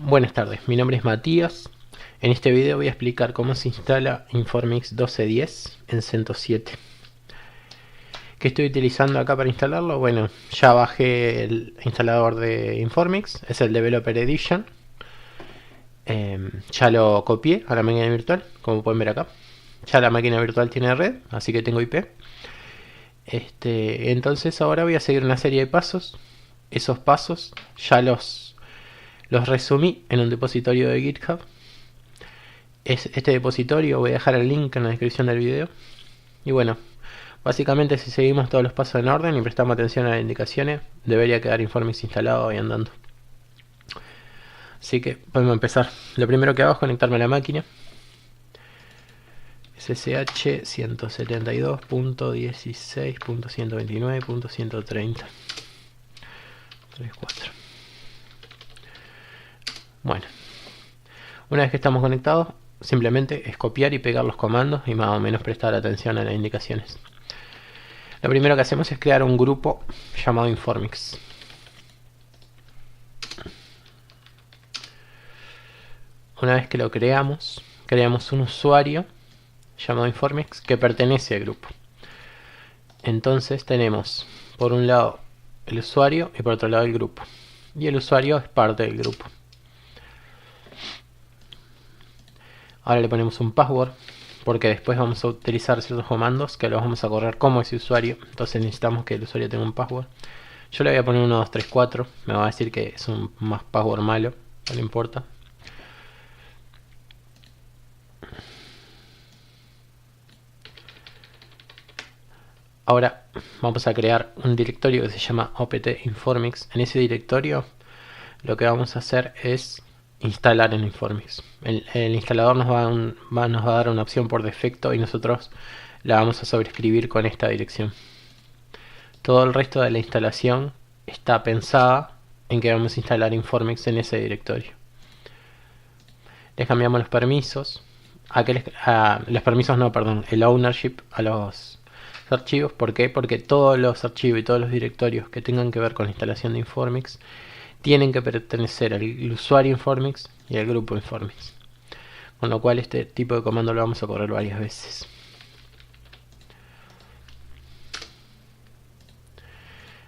Buenas tardes, mi nombre es Matías. En este video voy a explicar cómo se instala Informix 12.10 en CentOS 7. ¿Qué estoy utilizando acá para instalarlo? Bueno, ya bajé el instalador de Informix, es el Developer Edition. Ya lo copié a la máquina virtual, como pueden ver acá. Ya la máquina virtual tiene red, así que tengo IP. Entonces ahora voy a seguir una serie de pasos. Esos pasos ya los resumí en un depositorio de GitHub. Este depositorio voy a dejar el link en la descripción del video. Y bueno, básicamente si seguimos todos los pasos en orden y prestamos atención a las indicaciones, debería quedar Informix instalado y andando. Así que podemos empezar. Lo primero que hago es conectarme a la máquina. SSH 172.16.129.130. 34. Bueno, una vez que estamos conectados, simplemente es copiar y pegar los comandos y más o menos prestar atención a las indicaciones. Lo primero que hacemos es crear un grupo llamado Informix. Una vez que lo creamos un usuario llamado Informix que pertenece al grupo. Entonces tenemos por un lado el usuario y por otro lado el grupo. Y el usuario es parte del grupo. Ahora le ponemos un password porque después vamos a utilizar ciertos comandos que los vamos a correr como ese usuario. Entonces necesitamos que el usuario tenga un password. Yo le voy a poner 1, 2, 3, 4. Me va a decir que es un más password malo. No le importa. Ahora vamos a crear un directorio que se llama opt informix. En ese directorio lo que vamos a hacer es instalar en Informix. El instalador nos va a dar una opción por defecto y nosotros la vamos a sobreescribir con esta dirección. Todo el resto de la instalación está pensada en que vamos a instalar Informix en ese directorio. Les cambiamos los permisos. Los permisos no, perdón, el ownership a los archivos. ¿Por qué? Porque todos los archivos y todos los directorios que tengan que ver con la instalación de Informix tienen que pertenecer al usuario Informix y al grupo Informix. Con lo cual este tipo de comando lo vamos a correr varias veces.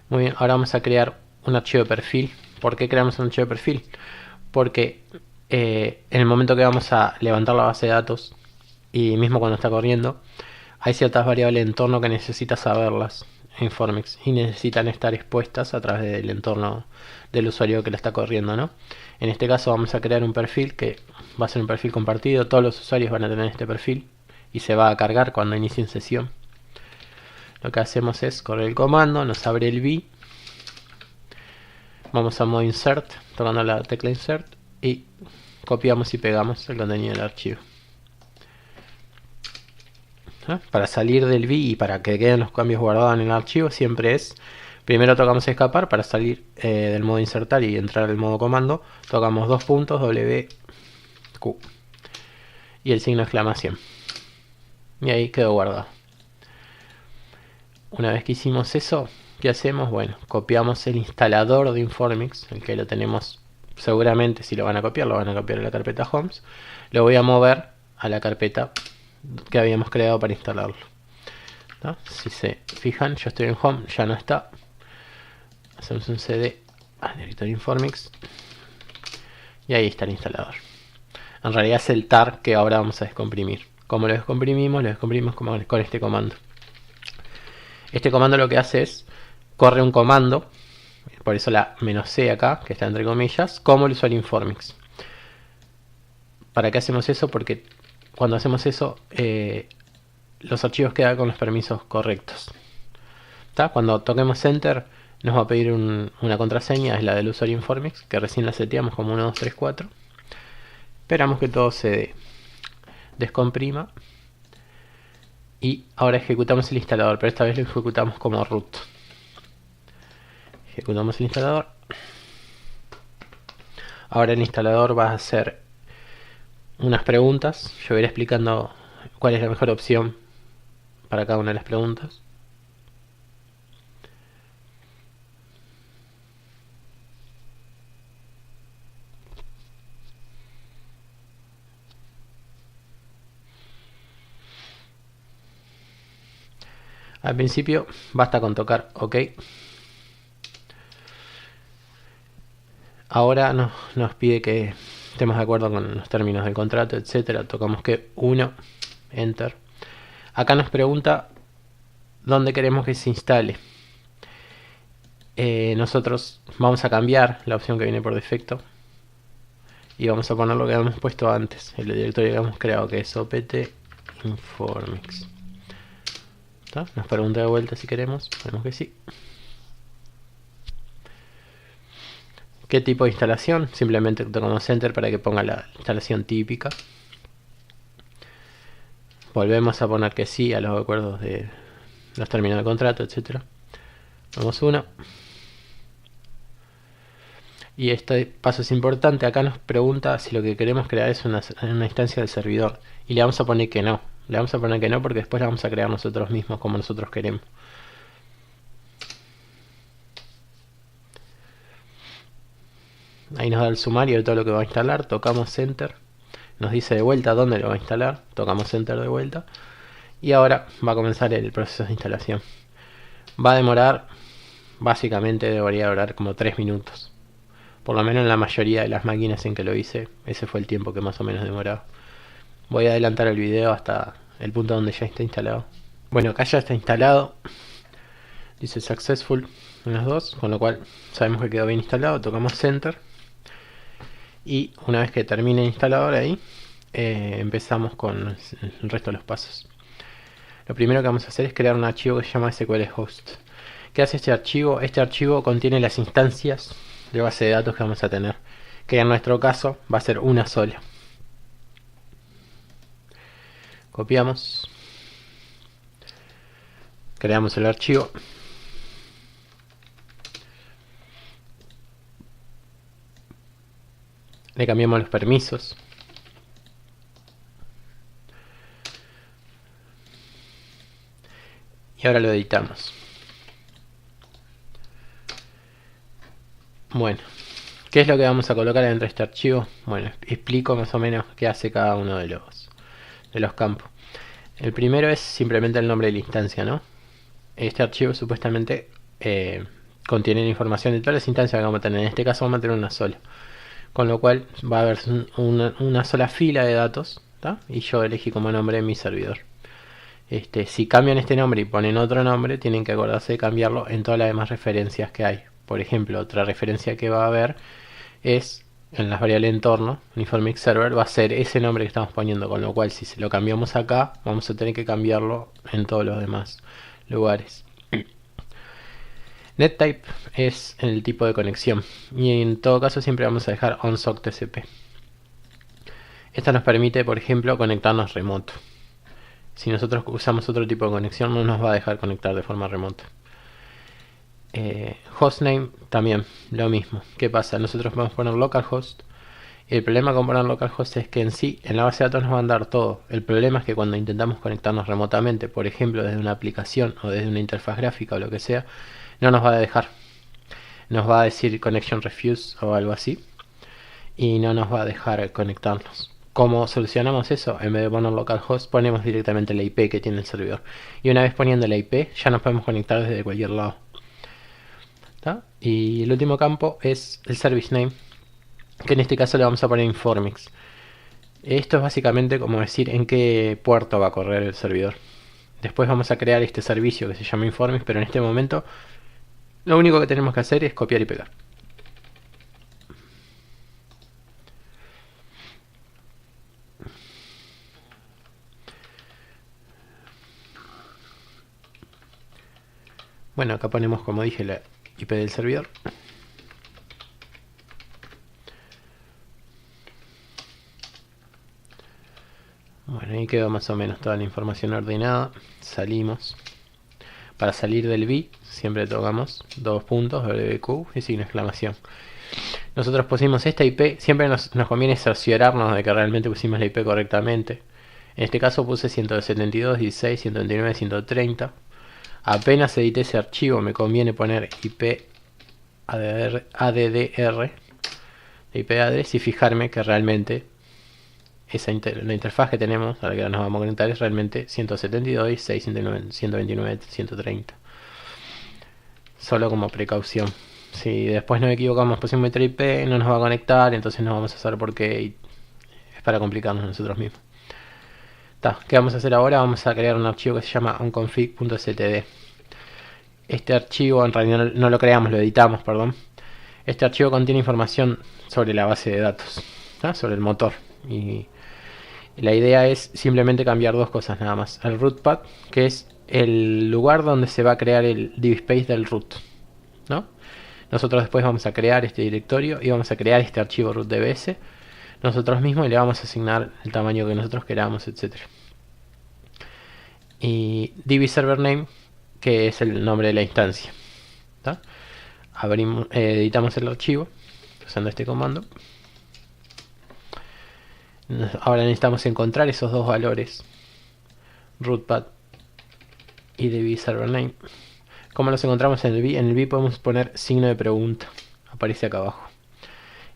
Muy bien, ahora vamos a crear un archivo de perfil. ¿Por qué creamos un archivo de perfil? Porque en el momento que vamos a levantar la base de datos y mismo cuando está corriendo, hay ciertas variables de entorno que necesita saberlas en Informix y necesitan estar expuestas a través del entorno del usuario que la está corriendo, ¿no? En este caso vamos a crear un perfil que va a ser un perfil compartido. Todos los usuarios van a tener este perfil y se va a cargar cuando inicien sesión. Lo que hacemos es correr el comando, nos abre el V. Vamos a modo insert, tocando la tecla insert y copiamos y pegamos el contenido del archivo. Para salir del V y para que queden los cambios guardados en el archivo siempre es primero tocamos escapar para salir del modo insertar y entrar al modo comando. Tocamos dos puntos WQ y el signo de exclamación y ahí quedó guardado. Una vez que hicimos eso, ¿qué hacemos? Bueno, copiamos el instalador de Informix, el que lo tenemos seguramente. Si lo van a copiar, lo van a copiar en la carpeta Homes. Lo voy a mover a la carpeta que habíamos creado para instalarlo, ¿no? Si se fijan, yo estoy en Home, ya no está. Hacemos un cd al directorio Informix y ahí está el instalador. En realidad es el tar que ahora vamos a descomprimir. ¿Cómo lo descomprimimos? Lo descomprimimos con este comando. Este comando lo que hace es corre un comando, por eso la "-c" acá, que está entre comillas, como el usuario Informix. ¿Para qué hacemos eso? Porque cuando hacemos eso, los archivos quedan con los permisos correctos. ¿Tá? Cuando toquemos Enter, nos va a pedir una contraseña, es la del usuario Informix, que recién la seteamos como 1, 2, 3, 4. Esperamos que todo se descomprima. Y ahora ejecutamos el instalador, pero esta vez lo ejecutamos como root. Ejecutamos el instalador. Ahora el instalador va a hacer unas preguntas. Yo iré explicando cuál es la mejor opción para cada una de las preguntas. Al principio basta con tocar OK. Ahora nos pide que estemos de acuerdo con los términos del contrato, etcétera. Tocamos que 1, Enter. Acá nos pregunta dónde queremos que se instale. Nosotros vamos a cambiar la opción que viene por defecto y vamos a poner lo que habíamos puesto antes, el directorio que hemos creado, que es opt informix. ¿Está? Nos pregunta de vuelta si queremos, ponemos que sí. ¿Qué tipo de instalación? Simplemente tocamos Enter para que ponga la instalación típica. Volvemos a poner que sí a los acuerdos de los términos de contrato, etcétera. Vamos 1. Y este paso es importante. Acá nos pregunta si lo que queremos crear es una instancia del servidor. Y le vamos a poner que no. Le vamos a poner que no porque después la vamos a crear nosotros mismos como nosotros queremos. Ahí nos da el sumario de todo lo que va a instalar. Tocamos Enter. Nos dice de vuelta dónde lo va a instalar. Tocamos Enter de vuelta. Y ahora va a comenzar el proceso de instalación. Va a demorar, básicamente debería durar como 3 minutos. Por lo menos en la mayoría de las máquinas en que lo hice, ese fue el tiempo que más o menos demoraba. Voy a adelantar el video hasta el punto donde ya está instalado. Bueno, acá ya está instalado. Dice Successful en los dos, con lo cual sabemos que quedó bien instalado. Tocamos Enter. Y una vez que termine el instalador ahí, empezamos con el resto de los pasos. Lo primero que vamos a hacer es crear un archivo que se llama SQL Host. ¿Qué hace este archivo? Este archivo contiene las instancias de base de datos que vamos a tener, que en nuestro caso va a ser una sola. Copiamos, creamos el archivo, le cambiamos los permisos, y ahora lo editamos. Bueno, ¿qué es lo que vamos a colocar dentro de este archivo? Bueno, explico más o menos qué hace cada uno de los campos. El primero es simplemente el nombre de la instancia, ¿no? Este archivo supuestamente contiene la información de todas las instancias que vamos a tener. En este caso vamos a tener una sola, con lo cual va a haber una sola fila de datos, ¿tá? Y yo elegí como nombre mi servidor. Si cambian este nombre y ponen otro nombre, tienen que acordarse de cambiarlo en todas las demás referencias que hay. Por ejemplo, otra referencia que va a haber es en las variables entorno, Informix Server, va a ser ese nombre que estamos poniendo, con lo cual si se lo cambiamos acá, vamos a tener que cambiarlo en todos los demás lugares. NetType es el tipo de conexión y en todo caso siempre vamos a dejar OnSockTCP. Esta nos permite, por ejemplo, conectarnos remoto. Si nosotros usamos otro tipo de conexión, no nos va a dejar conectar de forma remota. Hostname también, lo mismo. ¿Qué pasa? Nosotros podemos poner localhost. El problema con poner localhost es que en sí, en la base de datos nos va a dar todo. El problema es que cuando intentamos conectarnos remotamente, por ejemplo desde una aplicación o desde una interfaz gráfica o lo que sea, no nos va a dejar. Nos va a decir connection refuse o algo así. Y no nos va a dejar conectarnos. ¿Cómo solucionamos eso? En vez de poner localhost, ponemos directamente la IP que tiene el servidor. Y una vez poniendo la IP, ya nos podemos conectar desde cualquier lado. ¿Tá? Y el último campo es el service name, que en este caso le vamos a poner Informix. Esto es básicamente como decir en qué puerto va a correr el servidor. Después vamos a crear este servicio que se llama Informix, pero en este momento lo único que tenemos que hacer es copiar y pegar. Bueno, acá ponemos, como dije, la IP del servidor. Bueno, ahí quedó más o menos toda la información ordenada. Salimos. Para salir del B, siempre tocamos dos puntos, WQ y signo de exclamación. Nosotros pusimos esta IP, siempre nos conviene cerciorarnos de que realmente pusimos la IP correctamente. En este caso puse 172.16.129.130. Apenas edité ese archivo, me conviene poner IP ADDR, IP address, y fijarme que realmente la interfaz que tenemos, a la que nos vamos a conectar, es realmente 172.629.130. Solo como precaución. Si después nos equivocamos, pusimos otra IP, no nos va a conectar, entonces no vamos a saber por qué. Y es para complicarnos nosotros mismos. ¿Qué vamos a hacer ahora? Vamos a crear un archivo que se llama onconfig.std. Este archivo, en realidad no lo creamos, lo editamos, perdón. Este archivo contiene información sobre la base de datos, sobre el motor. Y la idea es simplemente cambiar dos cosas nada más. El root path, que es el lugar donde se va a crear el DivSpace del root, ¿no? Nosotros después vamos a crear este directorio y vamos a crear este archivo rootdbs nosotros mismos y le vamos a asignar el tamaño que nosotros queramos, etc. Y dbServerName, que es el nombre de la instancia. Editamos el archivo usando este comando. Ahora necesitamos encontrar esos dos valores, rootpath y dbServerName. ¿Cómo los encontramos en el v? En el v podemos poner signo de pregunta, aparece acá abajo.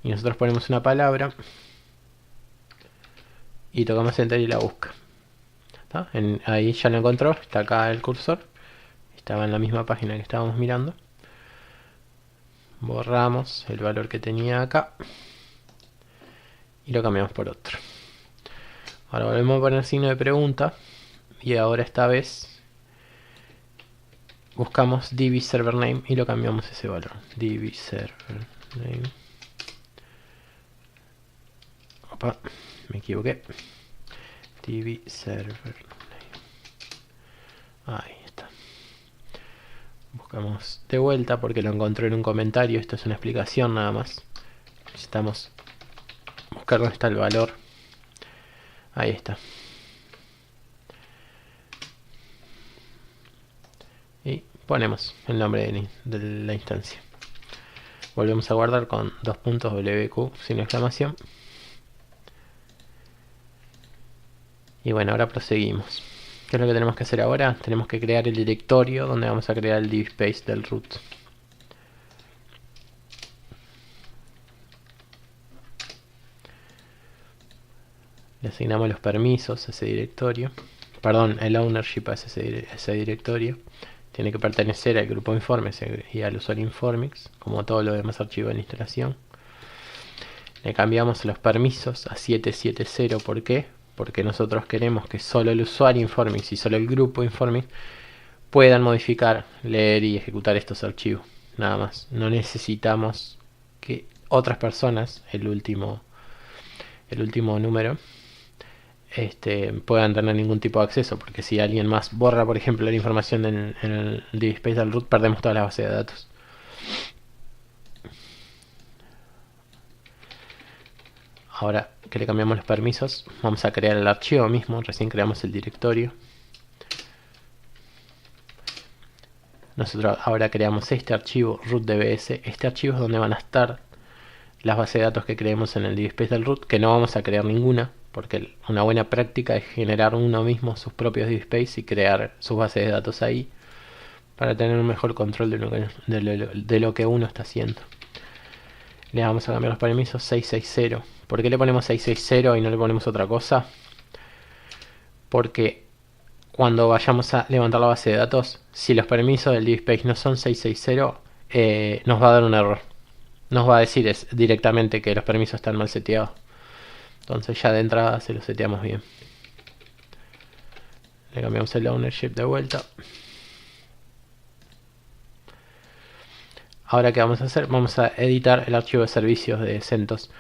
Y nosotros ponemos una palabra y tocamos enter y la busca. Ahí ya lo encontró, está acá el cursor, estaba en la misma página que estábamos mirando. Borramos el valor que tenía acá y lo cambiamos por otro. Ahora volvemos a poner signo de pregunta y ahora esta vez buscamos dbServerName y lo cambiamos ese valor. dbServerName. Opa, me equivoqué. dbServerName. Ahí está. Buscamos de vuelta porque lo encontré en un comentario. Esto es una explicación nada más. Necesitamos buscar dónde está el valor. Ahí está. Y ponemos el nombre de la instancia. Volvemos a guardar con dos puntos WQ sin exclamación. Y bueno, ahora proseguimos. ¿Qué es lo que tenemos que hacer ahora? Tenemos que crear el directorio donde vamos a crear el DivSpace del root. Le asignamos los permisos a ese directorio. Perdón, el ownership a ese directorio. Tiene que pertenecer al grupo Informes y al usuario Informix, como todos los demás archivos de la instalación. Le cambiamos los permisos a 770. ¿Por qué? Porque nosotros queremos que solo el usuario Informix y solo el grupo Informix puedan modificar, leer y ejecutar estos archivos. Nada más. No necesitamos que otras personas, el último número, puedan tener ningún tipo de acceso, porque si alguien más borra, por ejemplo, la información en el DivSpace del root, perdemos toda la base de datos. Ahora que le cambiamos los permisos, vamos a crear el archivo mismo. Recién creamos el directorio. Nosotros ahora creamos este archivo rootdbs. Este archivo es donde van a estar las bases de datos que creemos en el DivSpace del root, que no vamos a crear ninguna, porque una buena práctica es generar uno mismo sus propios DivSpace y crear sus bases de datos ahí, para tener un mejor control de lo que uno está haciendo. Le vamos a cambiar los permisos 660. ¿Por qué le ponemos 660 y no le ponemos otra cosa? Porque cuando vayamos a levantar la base de datos, si los permisos del DivSpace no son 660, nos va a dar un error. Nos va a decir directamente que los permisos están mal seteados. Entonces ya de entrada se los seteamos bien. Le cambiamos el ownership de vuelta. Ahora, ¿qué vamos a hacer? Vamos a editar el archivo de servicios de CentOS.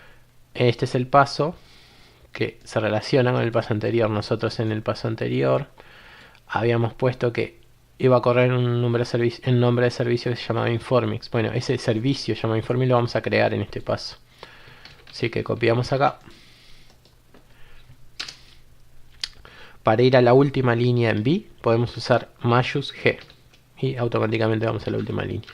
Este es el paso que se relaciona con el paso anterior. Nosotros en el paso anterior habíamos puesto que iba a correr un nombre de servicio que se llamaba Informix. Bueno, ese servicio llamado Informix lo vamos a crear en este paso. Así que copiamos acá. Para ir a la última línea en B, podemos usar mayús G. Y automáticamente vamos a la última línea.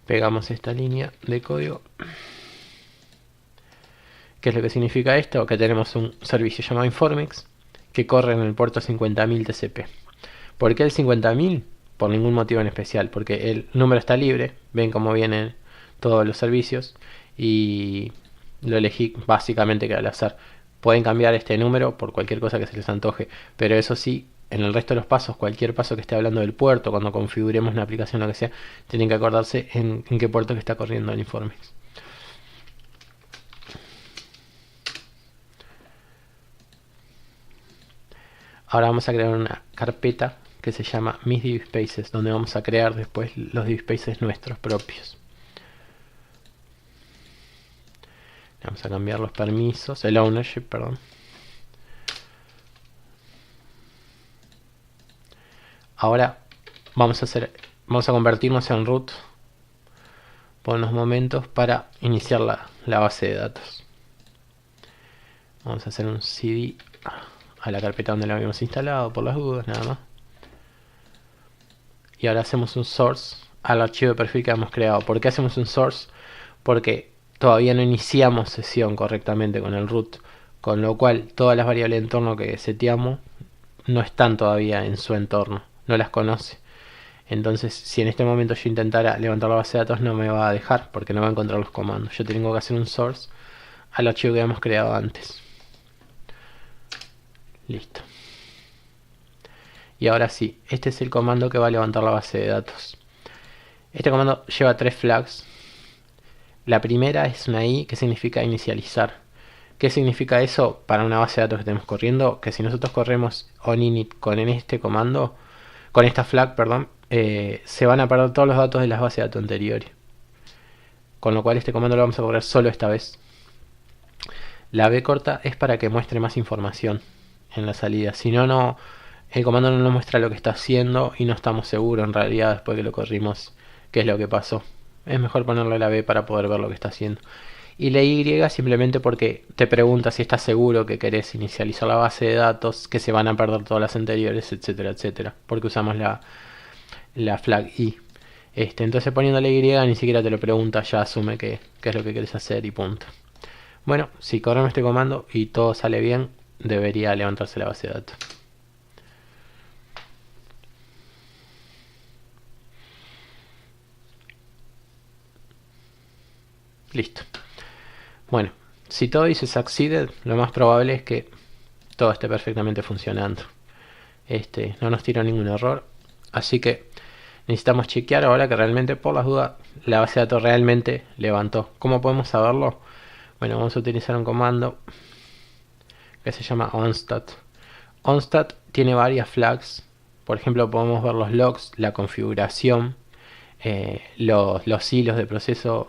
Pegamos esta línea de código. ¿Qué es lo que significa esto? Que tenemos un servicio llamado Informix que corre en el puerto 50.000 TCP. ¿Por qué el 50.000? Por ningún motivo en especial, porque el número está libre. Ven cómo vienen todos los servicios. y lo elegí básicamente que al azar. Pueden cambiar este número por cualquier cosa que se les antoje, pero eso sí, en el resto de los pasos, cualquier paso que esté hablando del puerto, cuando configuremos una aplicación o lo que sea, tienen que acordarse en qué puerto que está corriendo el Informix. Ahora vamos a crear una carpeta que se llama Mis DivSpaces, donde vamos a crear después los DivSpaces nuestros propios. Vamos a cambiar los permisos, el ownership, perdón. Ahora vamos a convertirnos en root por unos momentos para iniciar la base de datos. Vamos a hacer un cd a la carpeta donde la habíamos instalado por las dudas, nada más. Y ahora hacemos un source al archivo de perfil que hemos creado. ¿Por qué hacemos un source? Porque todavía no iniciamos sesión correctamente con el root, con lo cual todas las variables de entorno que seteamos no están todavía en su entorno, no las conoce. Entonces, si en este momento yo intentara levantar la base de datos, no me va a dejar porque no va a encontrar los comandos. Yo tengo que hacer un source al archivo que hemos creado antes. Listo. Y ahora sí, este es el comando que va a levantar la base de datos. Este comando lleva 3 flags. La primera es una i, que significa inicializar. ¿Qué significa eso para una base de datos que tenemos corriendo? Que si nosotros corremos oninit con este comando, con esta flag, perdón, se van a perder todos los datos de las bases de datos anteriores. Con lo cual este comando lo vamos a correr solo esta vez. La b corta es para que muestre más información en la salida. Si no, el comando no nos muestra lo que está haciendo y no estamos seguros en realidad después que lo corrimos qué es lo que pasó. Es mejor ponerle la b para poder ver lo que está haciendo. Y la y simplemente porque te pregunta si estás seguro que querés inicializar la base de datos, que se van a perder todas las anteriores, etcétera, etcétera. Porque usamos la flag i. Entonces poniéndole y ni siquiera te lo pregunta, ya asume qué es lo que querés hacer y punto. Bueno, si corremos este comando y todo sale bien, debería levantarse la base de datos. Listo. Bueno, si todo dice succeeded, lo más probable es que todo esté perfectamente funcionando. No nos tira ningún error, así que necesitamos chequear ahora que realmente, por las dudas, la base de datos realmente levantó. ¿Cómo podemos saberlo? Bueno, vamos a utilizar un comando que se llama onstat. Onstat tiene varias flags. Por ejemplo, podemos ver los logs, la configuración, los hilos de proceso.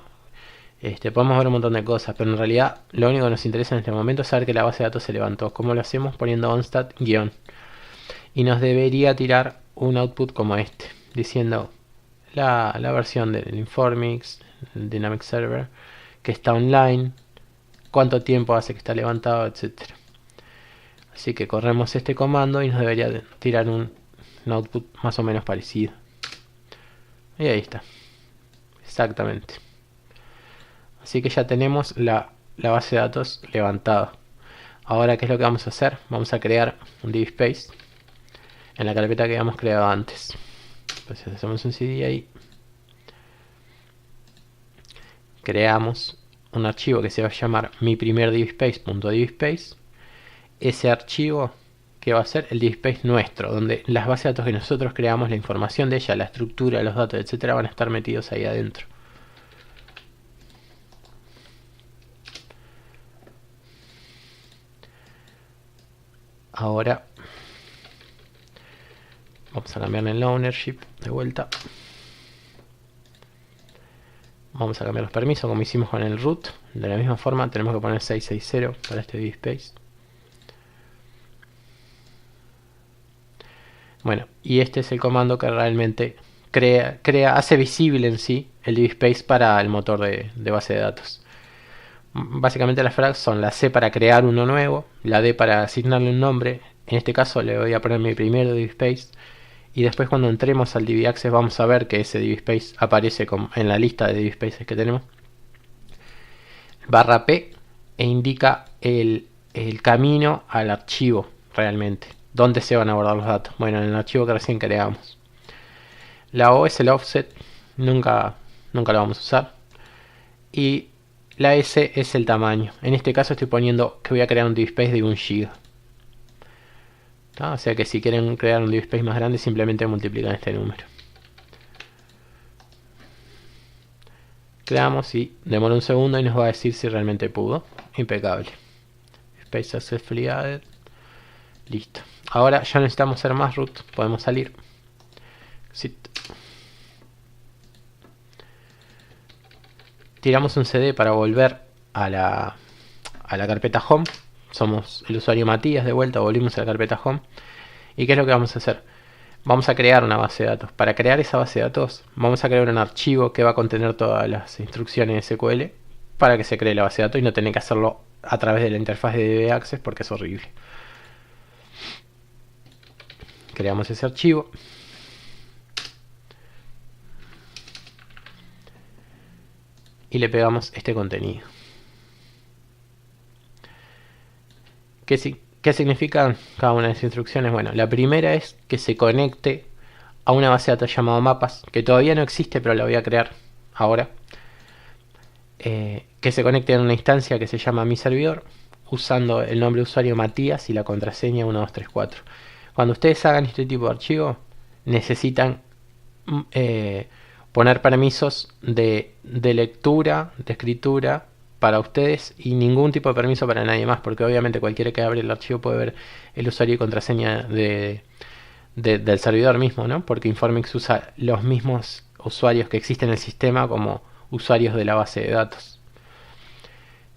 Podemos ver un montón de cosas, pero en realidad lo único que nos interesa en este momento es saber que la base de datos se levantó. ¿Cómo lo hacemos? Poniendo onstat guión. Y nos debería tirar un output como este, diciendo la versión del Informix, el Dynamic Server, que está online, cuánto tiempo hace que está levantado, etcétera. Así que corremos este comando y nos debería tirar un output más o menos parecido. Y ahí está. Exactamente. Así que ya tenemos la base de datos levantada. Ahora, ¿qué es lo que vamos a hacer? Vamos a crear un DivSpace en la carpeta que habíamos creado antes. Entonces hacemos un cd ahí. Creamos un archivo que se va a llamar mi primer DivSpace.divspace. Ese archivo que va a ser el DivSpace nuestro, donde las bases de datos que nosotros creamos, la información de ella, la estructura, los datos, etcétera, van a estar metidos ahí adentro. Ahora vamos a cambiarle el ownership de vuelta. Vamos a cambiar los permisos como hicimos con el root. De la misma forma tenemos que poner 660 para este DivSpace. Bueno, y este es el comando que realmente hace visible en sí el DivSpace para el motor de base de datos. Básicamente las flags son la C para crear uno nuevo, la D para asignarle un nombre. En este caso le voy a poner mi primer DivSpace. Y después cuando entremos al DivAccess vamos a ver que ese DivSpace aparece en la lista de DivSpaces que tenemos. Barra P e indica el camino al archivo realmente. ¿Dónde se van a guardar los datos? Bueno, en el archivo que recién creamos. La O es el offset, nunca lo vamos a usar. Y la S es el tamaño. En este caso estoy poniendo que voy a crear un DivSpace de 1 GB. O sea que si quieren crear un DivSpace más grande, simplemente multiplican este número. Creamos y demora un segundo y nos va a decir si realmente pudo. Impecable. Space successfully added. Listo. Ahora ya no necesitamos hacer más root. Podemos salir. Exit. Tiramos un CD para volver a la carpeta home. Somos el usuario Matías de vuelta. Volvimos a la carpeta home. ¿Y qué es lo que vamos a hacer? Vamos a crear una base de datos. Para crear esa base de datos vamos a crear un archivo que va a contener todas las instrucciones SQL para que se cree la base de datos y no tener que hacerlo a través de la interfaz de DBAccess porque es horrible. Creamos ese archivo. Y le pegamos este contenido. ¿Qué significan cada una de las instrucciones? Bueno, la primera es que se conecte a una base de datos llamada mapas, que todavía no existe, pero la voy a crear ahora. Que se conecte a una instancia que se llama mi servidor, usando el nombre de usuario Matías y la contraseña 1234. Cuando ustedes hagan este tipo de archivo, necesitan poner permisos de lectura, de escritura para ustedes y ningún tipo de permiso para nadie más, porque obviamente cualquiera que abre el archivo puede ver el usuario y contraseña del servidor mismo, ¿no? Porque Informix usa los mismos usuarios que existen en el sistema como usuarios de la base de datos.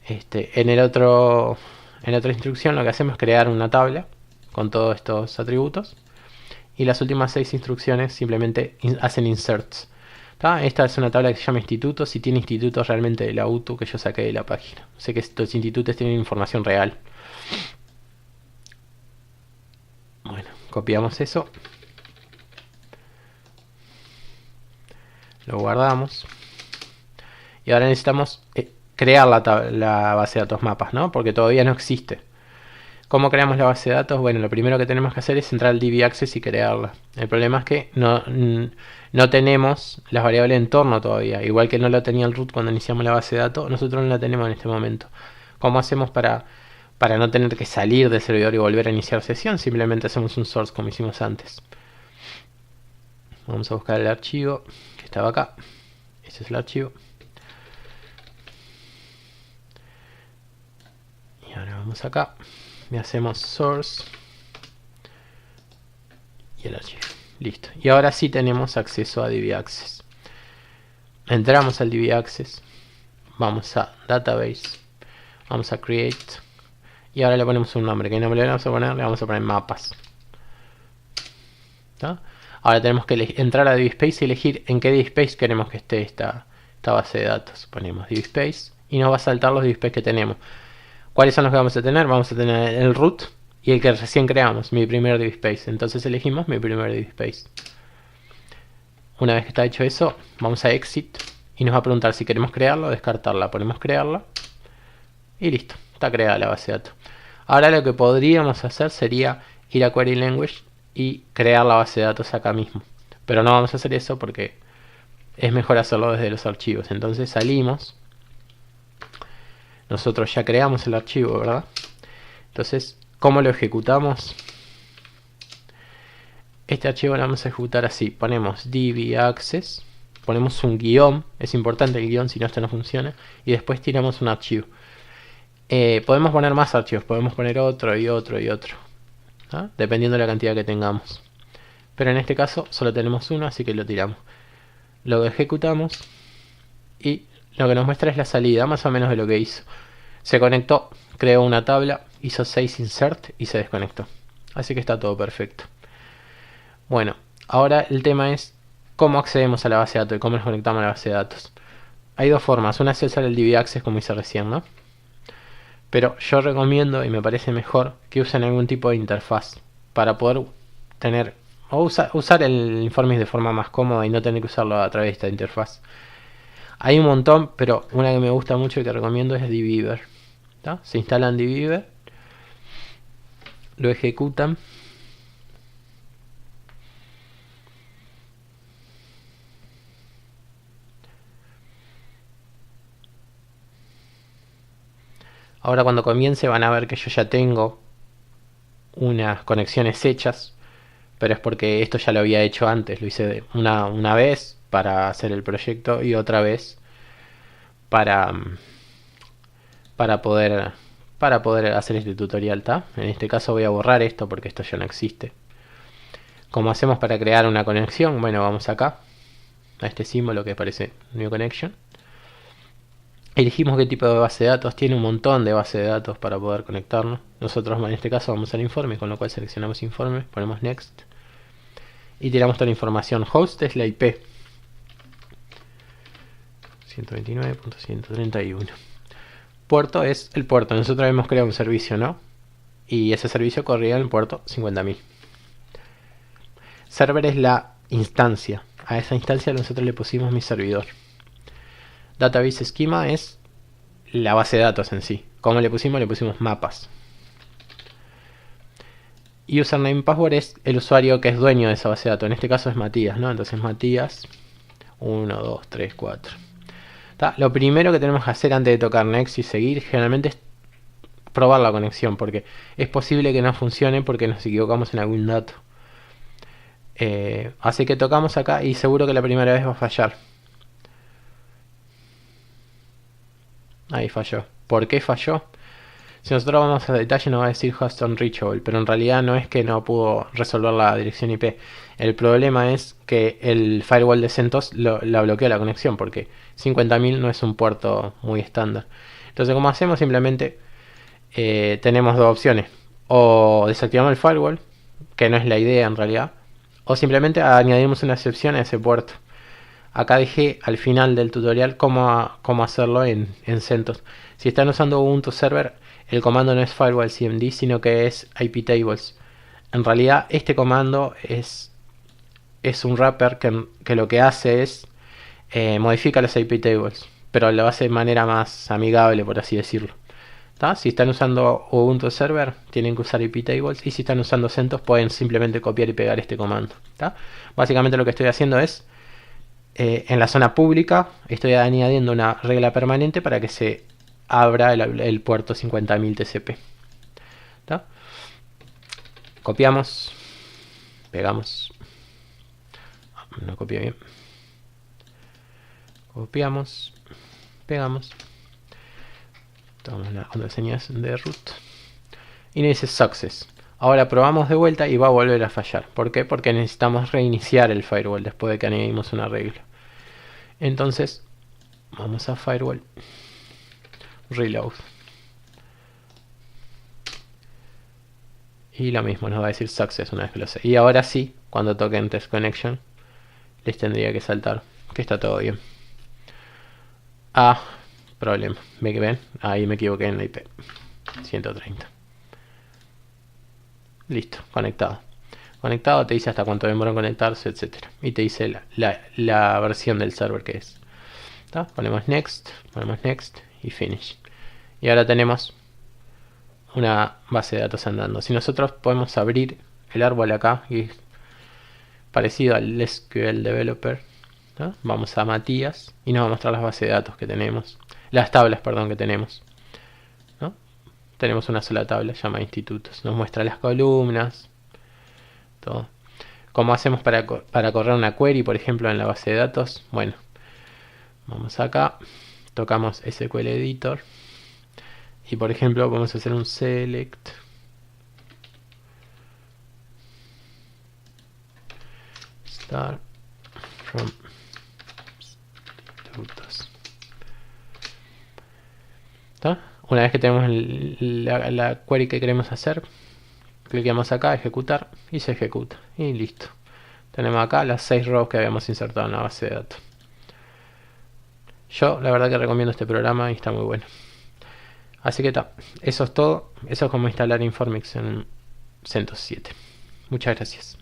En la otra instrucción lo que hacemos es crear una tabla con todos estos atributos y las últimas 6 instrucciones simplemente hacen inserts. Esta es una tabla que se llama institutos y tiene institutos realmente de la UTU que yo saqué de la página. Sé que estos institutos tienen información real. Bueno, copiamos eso. Lo guardamos. Y ahora necesitamos crear la base de datos mapas, ¿no? Porque todavía no existe. ¿Cómo creamos la base de datos? Bueno, lo primero que tenemos que hacer es entrar al DBAccess y crearla. El problema es que no tenemos las variables de entorno todavía. Igual que no la tenía el root cuando iniciamos la base de datos, nosotros no la tenemos en este momento. ¿Cómo hacemos para no tener que salir del servidor y volver a iniciar sesión? Simplemente hacemos un source como hicimos antes. Vamos a buscar el archivo que estaba acá. Este es el archivo. Y ahora vamos acá. Y hacemos source y el archivo. Listo. Y ahora sí tenemos acceso a DBAccess. Entramos al DBAccess. Vamos a database. Vamos a create. Y ahora le ponemos un nombre. ¿Qué nombre le vamos a poner? Le vamos a poner mapas. ¿Tá? Ahora tenemos que entrar a DBSpace y elegir en qué DBSpace queremos que esté esta base de datos. Ponemos DBSpace y nos va a saltar los DBSpace que tenemos. ¿Cuáles son los que vamos a tener? Vamos a tener el root y el que recién creamos, mi primer DBSpace. Entonces elegimos mi primer DBSpace. Una vez que está hecho eso, vamos a exit y nos va a preguntar si queremos crearla o descartarla. Ponemos crearla y listo, está creada la base de datos. Ahora lo que podríamos hacer sería ir a Query Language y crear la base de datos acá mismo. Pero no vamos a hacer eso porque es mejor hacerlo desde los archivos. Entonces salimos. Nosotros ya creamos el archivo, ¿verdad? Entonces, ¿cómo lo ejecutamos? Este archivo lo vamos a ejecutar así. Ponemos dbaccess, ponemos un guión, es importante el guión, si no esto no funciona, y después tiramos un archivo. Podemos poner más archivos, podemos poner otro y otro y otro, ¿ah? Dependiendo de la cantidad que tengamos. Pero en este caso solo tenemos uno, así que lo tiramos. Lo ejecutamos y lo que nos muestra es la salida, más o menos de lo que hizo. Se conectó, creó una tabla, hizo 6 insert y se desconectó. Así que está todo perfecto. Bueno, ahora el tema es cómo accedemos a la base de datos y cómo nos conectamos a la base de datos. Hay dos formas, una es usar el DBAccess como hice recién, ¿no? Pero yo recomiendo y me parece mejor que usen algún tipo de interfaz para poder tener o usar el Informix de forma más cómoda y no tener que usarlo a través de esta interfaz. Hay un montón, pero una que me gusta mucho y que recomiendo es dbeaver. Se instalan dbeaver, lo ejecutan Ahora cuando comience van a ver que yo ya tengo unas conexiones hechas, pero es porque esto ya lo había hecho antes. Lo hice una vez para hacer el proyecto y otra vez para, para poder para poder hacer este tutorial, ¿tá? En este caso voy a borrar esto porque esto ya no existe. ¿Cómo hacemos para crear una conexión? Bueno, vamos acá a este símbolo que parece New Connection. Elegimos qué tipo de base de datos. Tiene un montón de bases de datos para poder conectarnos. Nosotros en este caso vamos al informe, con lo cual seleccionamos informe, ponemos Next y tiramos toda la información. Host es la IP 129.131. Puerto es el puerto. Nosotros hemos creado un servicio, ¿no? Y ese servicio corría en el puerto 50.000. Server es la instancia. A esa instancia nosotros le pusimos mi servidor. Database Schema es la base de datos en sí. ¿Cómo le pusimos? Le pusimos mapas. Username password es el usuario que es dueño de esa base de datos. En este caso es Matías, ¿no? Entonces Matías 1, 2, 3, 4. Lo primero que tenemos que hacer antes de tocar Next y seguir generalmente es probar la conexión, porque es posible que no funcione porque nos equivocamos en algún dato. Así que tocamos acá y seguro que la primera vez va a fallar. Ahí falló. ¿Por qué falló? Si nosotros vamos a detalle nos va a decir host unreachable, pero en realidad no es que no pudo resolver la dirección IP. El problema es que el firewall de CentOS la bloqueó la conexión, porque 50.000 no es un puerto muy estándar. Entonces, como hacemos, simplemente tenemos dos opciones. O desactivamos el firewall, que no es la idea en realidad, o simplemente añadimos una excepción a ese puerto. Acá dejé al final del tutorial cómo hacerlo en CentOS. Si están usando Ubuntu Server, el comando no es firewall cmd, sino que es iptables. En realidad este comando es un wrapper que lo que hace es modifica los iptables, pero lo hace de manera más amigable, por así decirlo. ¿Tá? Si están usando Ubuntu Server, tienen que usar iptables, y si están usando CentOS, pueden simplemente copiar y pegar este comando. ¿Tá? Básicamente lo que estoy haciendo es en la zona pública estoy añadiendo una regla permanente para que se abra el puerto 50.000 TCP. ¿Tá? Copiamos, pegamos, no copié bien, copiamos, pegamos, tomamos las contraseñas de root y nos dice success. Ahora probamos de vuelta y va a volver a fallar. ¿Por qué? Porque necesitamos reiniciar el firewall después de que añadimos una regla. Entonces vamos a firewall, reload, y lo mismo nos va a decir success una vez que lo sé. Y ahora sí, cuando toquen test connection, les tendría que saltar que está todo bien. Problema. ¿Ven? Ahí me equivoqué en la IP 130. Listo, conectado. Conectado, te dice hasta cuánto demora en conectarse, etcétera. Y te dice la versión del server que es. ¿Tá? Ponemos next y finish. Y ahora tenemos una base de datos andando. Si nosotros podemos abrir el árbol acá, y parecido al SQL Developer, ¿tá? Vamos a Matías y nos va a mostrar las bases de datos que tenemos. Las tablas, perdón, que tenemos. ¿No? Tenemos una sola tabla llamada institutos. Nos muestra las columnas, todo. ¿Cómo hacemos para correr una query, por ejemplo, en la base de datos? Bueno, vamos acá, tocamos SQL Editor y, por ejemplo, vamos a hacer un select start from institutos. ¿Tá? Una vez que tenemos la query que queremos hacer, cliqueamos acá, ejecutar, y se ejecuta. Y listo. Tenemos acá las 6 rows que habíamos insertado en la base de datos. Yo la verdad que recomiendo este programa y está muy bueno. Así que eso es todo. Eso es como instalar Informix en CentOS 7. Muchas gracias.